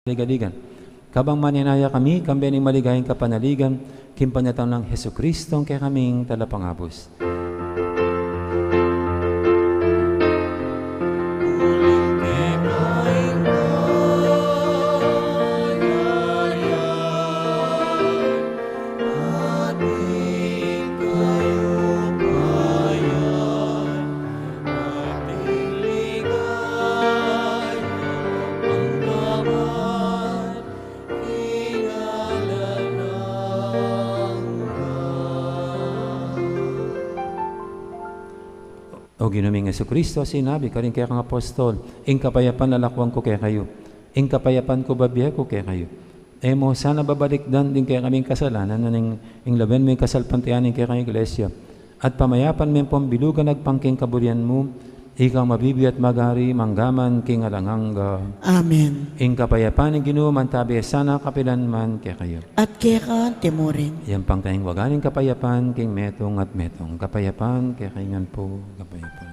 Ligaligan. Kabang maninaya kami, kambi ng maligayang kapanaligan, kimpanatang ng Hesu Kristo, kaya kaming talapangabos. O ginuming Hesu Kristo, sinabi ka rin kaya kang apostol, ing kapayapan lalakwang ko kaya kayo, ing kapayapan ko babiya ko kaya kayo. Mo sana babalikdan din kaya kaming kasalanan, ing laben mo yung kasalpantianin kaya kang iglesia. At pamayapan mo yung pambilugan nagpangking kaburian mo, ikaw mabibi at magari, manggaman king alanganga. Amen. Ing kapayapan ng Ginoo mantabi sana kapilan man kaya kayo. At kaya ka temurin. Yan pang tayong waganing kapayapan king metong at metong. Kapayapan kaya kaingan po, kapayapan.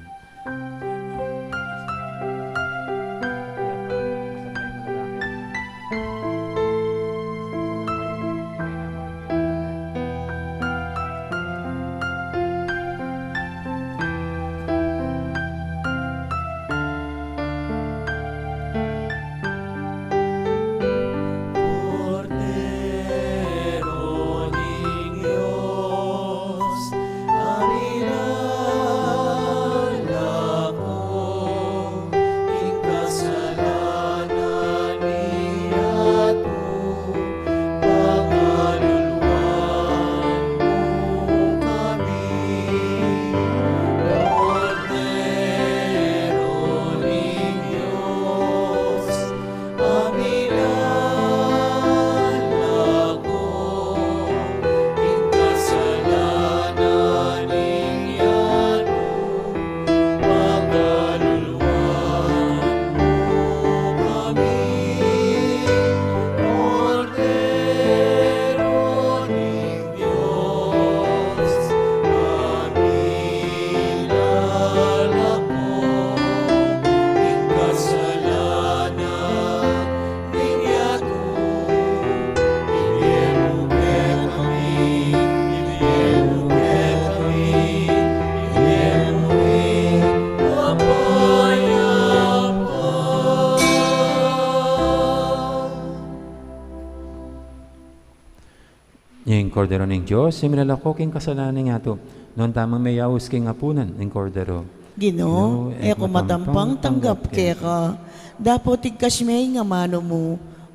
Yung kordero ng Diyos, siminalako king kasalanan nga to. Noon tamang may yaus king apunan ng kordero. Ginoo, eko matampang tanggap kaya ka. Dapat igkasmay nga mano mo,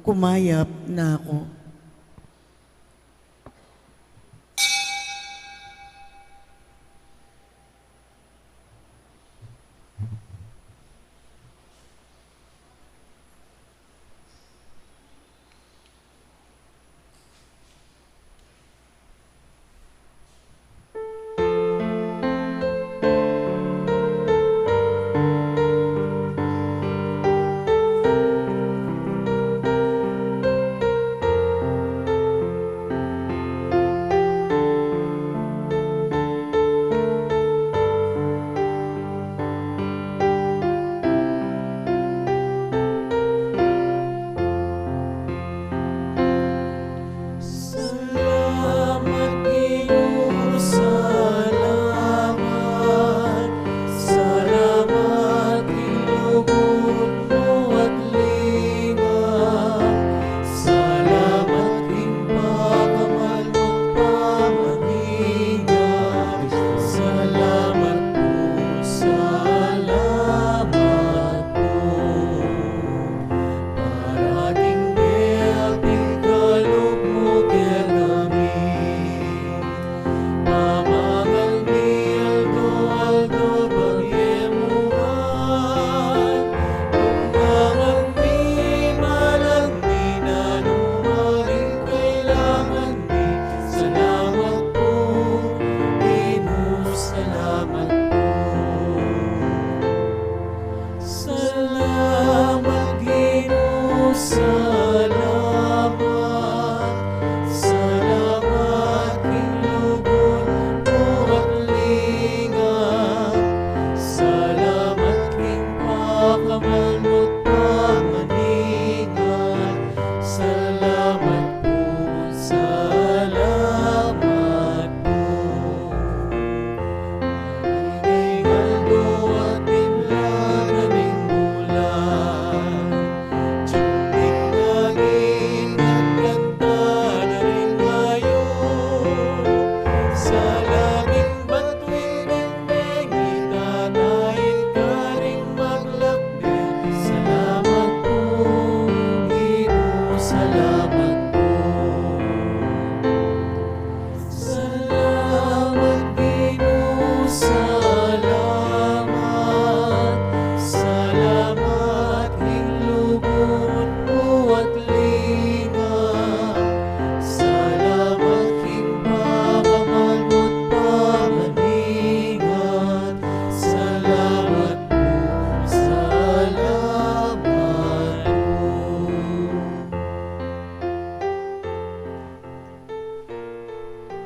kumayap na ako.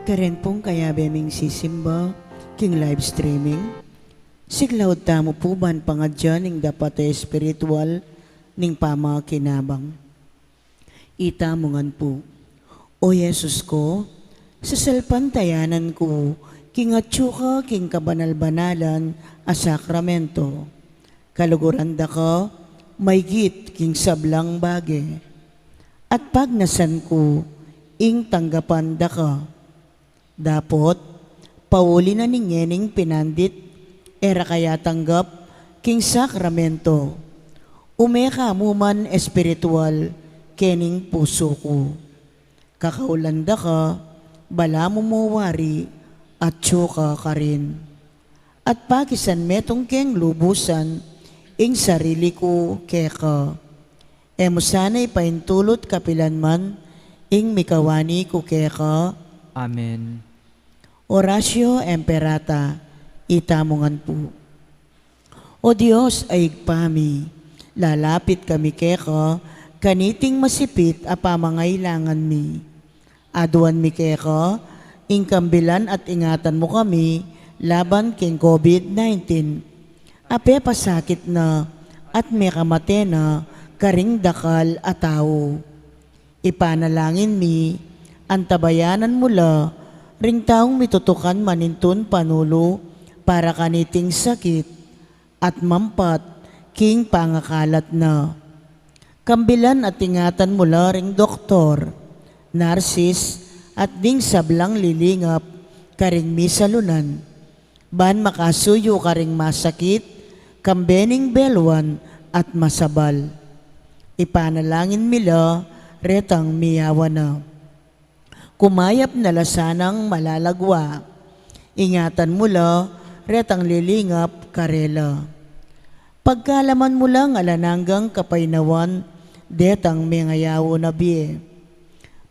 Karen pong kaya beming sisimba, king live streaming. Siglaw tamo po ban pangadyan ning dapat espiritual ning pamakinabang. Itamongan po, O Yesus ko, sa salpantayanan ko, king atsuka king kabanal-banalan a sakramento. Kaluguranda ka, may git king sablang bage. At pag nasan ko, ing tanggapan da ka. Dapot, pauli na ningening pinandit, era kaya tanggap king sakramento. Umeka mo man espiritual, kening puso ko. Kakaulanda ka, bala mo mawari, at tsuka ka rin. At pakisan metong keng lubusan, ing sarili ko keka. Emo sana'y paintulot kapilan man, ing mikawani ko keka. Amen. Oratio Imperata, itamongan po. O Diyos ay igpami, lalapit kami keka, kaniting masipit a pamangailangan mi. Aduan mi keka, ingkambilan at ingatan mo kami, laban king COVID-19. Ape pasakit na, at may kamate na, karing dakal at tao. Ipanalangin mi, antabayanan mula, ring taong mitutukan manintun panulo, para kaniting sakit, at mampat, king pangakalat na. Kambilan at ingatan mula ring doktor, narsis, at ding sablang lilingap, karing misalunan. Ban makasuyo karing masakit, kambening belwan at masabal. Ipanalangin mila, retang miyawa na. Kumayap na lasanang malalagwa, ingatan mula, retang lilingap karela. Pagkalaman mo lang alananggang kapainawan, detang mengayawo na biye.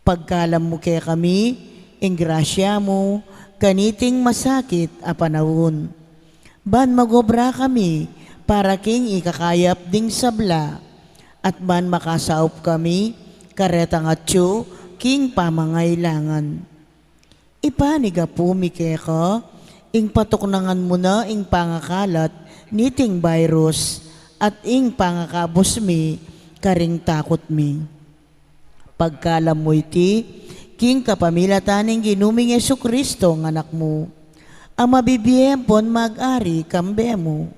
Pagkalam mo kaya kami, ingrasya mo, kaniting masakit a panahon. Ban magobra kami, para king ikakayap ding sabla, at ban makasaop kami, karetang atyo, king pamangailangan. Ipaniga po mikeka, ing patuknangan mo na ing pangakalat, niting virus, at ing pangakabos mi, karing takot mi. Pagkalam mo iti, king kapamilataning ginuming Jesucristo ng anak mo, ang mabibiyempon mag-ari kambe mo,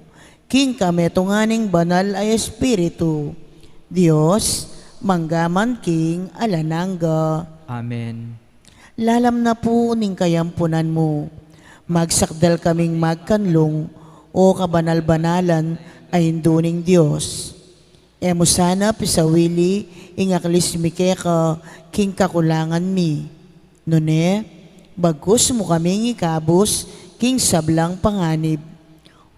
king kametunganing banal ay Espiritu, Diyos, manggaman king alanangga. Amen. Lalam na po ning kayampunan mo, magsakdal kaming magkanlong, o kabanal-banalan ay induning Diyos. Emo sana pisawili, ingaklis mikeka, king kakulangan mi. Nune, bagus mo kaming ikabos, king sablang panganib.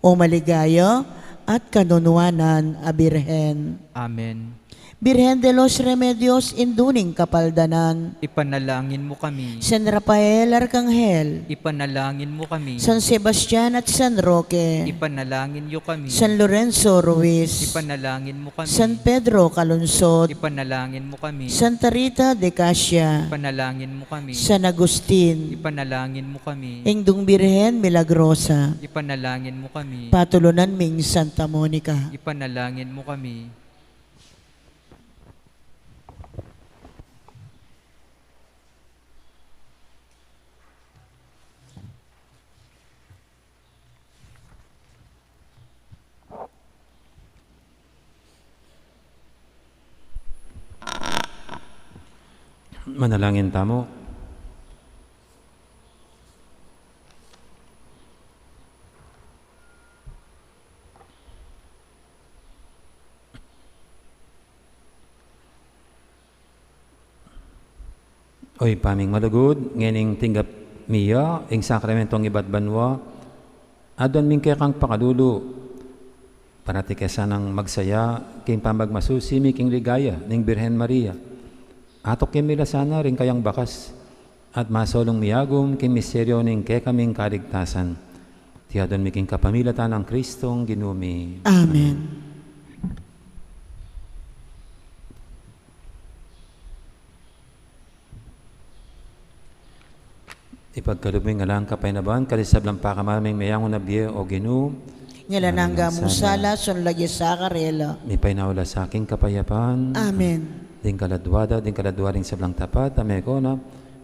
O maligaya at kanunuanan a Birhen. Amen. Birhen de los Remedios, induning kapaldanan. Ipanalangin mo kami. San Rafael Arcangel, Ipanalangin mo kami. San Sebastian at San Roque, Ipanalangin niyo kami. San Lorenzo Ruiz, Ipanalangin mo kami. San Pedro Calungsod, Ipanalangin mo kami. Santa Rita de Casia, Ipanalangin mo kami. San Agustin, Ipanalangin mo kami. Ingdung Birhen Milagrosa, Ipanalangin mo kami. Patulunan ming Santa Monica. Ipanalangin mo kami. Manalangin tamo. Oy, paming malugod, ngening tinggap miya, ing sakramentong ibat banwa, adon ming kaya kang pakadulo, parati kesa ng magsaya, king pambagmasusi, king ligaya, ning Birhen Maria. Atok kimila sana rin kayang bakas, at masolong miyagom, king misteryo ning kaya kaming kaligtasan. Tiyadon miking kapamilatan ng Kristong ginumi. Amen. ipagkalubing ngalang kapainaban, kalisablang pakamaming mayangon na biye o ginu, Ngalanangga mo sala, sunlagi sa karela. may painawala sa aking kapayapaan, Amen. din kaladwada, din kaladwaring sablang tapat, ameko na,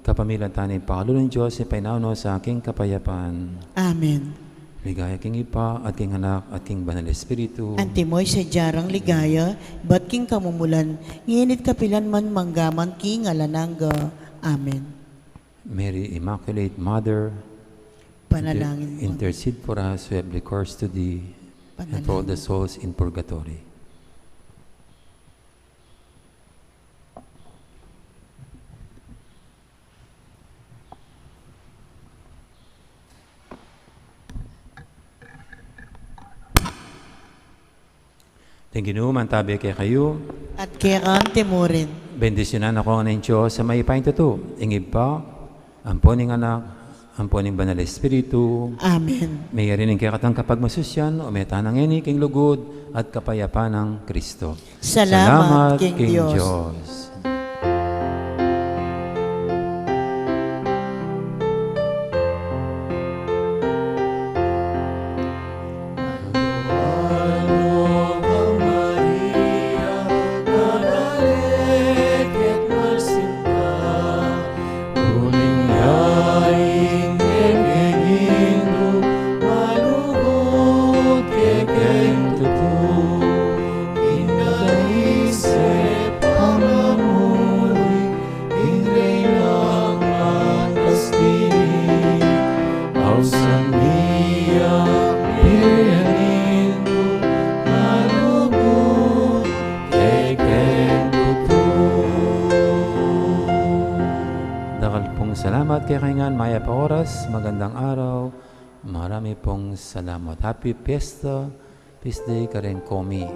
kapamilan tani Pangalo ng Diyos, ipainawno sa aking kapayapaan. Amen. Ligaya king Ipa, at king Anak, at king Banal Espiritu. Antimoy sa jarang ligaya, ba't king kamumulan, nginit kapilan man manggaman king ngalanangga. Amen. Mary, Immaculate Mother, Panalangin mo. intercede for us who have recourse to Thee, and for all the souls in purgatory. Tingin man tabi kay kayo, At kaya kang timurin. bendisyonan ako ng Diyos sa may paintuto. Ingib pa, amponing anak, amponing Banal Espiritu, Amen. may rin kay katang kapag masusyan, o may tanang ini king lugod, at kapayapaan ng Kristo. Salamat, King Diyos. Diyos. Dakal pong salamat kay Kaingan Maya pa oras. Magandang araw. Marami pong salamat. Happy Fiesta, Feast Day Karen Komi.